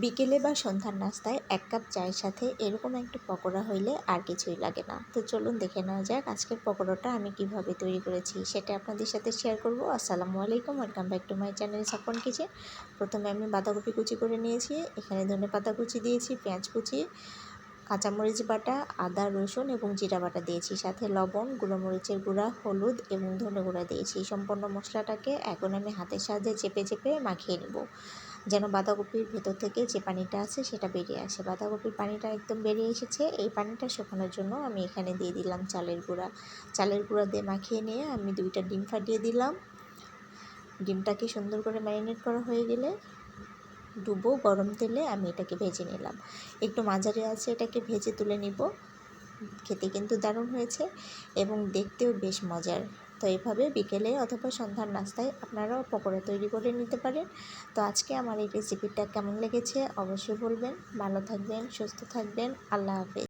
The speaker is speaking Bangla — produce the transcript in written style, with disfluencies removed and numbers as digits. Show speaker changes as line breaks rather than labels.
বিকেলে বা সন্ধ্যার নাস্তায় ১ কাপ চায়ের সাথে এরকম একটা পকোড়া হইলে আর কিছুই লাগে না। তো চলুন দেখে নেওয়া যাক আজকের পকোড়াটা আমি কিভাবে তৈরি করেছি, সেটা আপনাদের সাথে শেয়ার করব। আসসালামু আলাইকুম, welcome back to my channel Safwan kitchen. প্রথমে আমি বাঁধাকপি কুচি করে নিয়েছি, এখানে ধনেপাতা কুচি দিয়েছি, পেঁয়াজ কুচি, কাঁচামরিচ বাটা, আদা রসুন এবং জিরা বাটা দিয়েছি, সাথে লবণ, গুঁড়ো মরিচের গুঁড়া, হলুদ এবং ধনে গুঁড়া দিয়েছি। সম্পূর্ণ মশলাটাকে এখন আমি হাতের সাহায্যে চেপে চেপে মাখিয়ে নেব, যেন বাঁধাকপির ভেতর থেকে যে পানিটা আছে সেটা বেরিয়ে আসে। বাঁধাকপির পানিটা একদম বেরিয়ে এসেছে, এই পানিটা শুকানোর জন্য আমি এখানে দিয়ে দিলাম চালের গুঁড়া। চালের গুঁড়া দিয়ে মাখিয়ে নিয়ে আমি 2টা ডিম ফাটিয়ে দিলাম। ডিমটাকে সুন্দর করে ম্যারিনেট করা হয়ে গেলে ডুবো গরম তেলে আমি এটাকে ভেজে নিলাম। একটু মাঝারি আছে এটাকে ভেজে তুলে নিব। খেতে কিন্তু দারুণ হয়েছে এবং দেখতেও বেশ মজার। তো এভাবে বিকেলে অথবা সন্ধ্যার নাস্তায় আপনারাও পকোড়া তৈরি করে নিতে পারেন। তো আজকে আমার এই রেসিপিটা কেমন লেগেছে অবশ্যই বলবেন। ভালো থাকবেন, সুস্থ থাকবেন, আল্লাহ হাফেজ।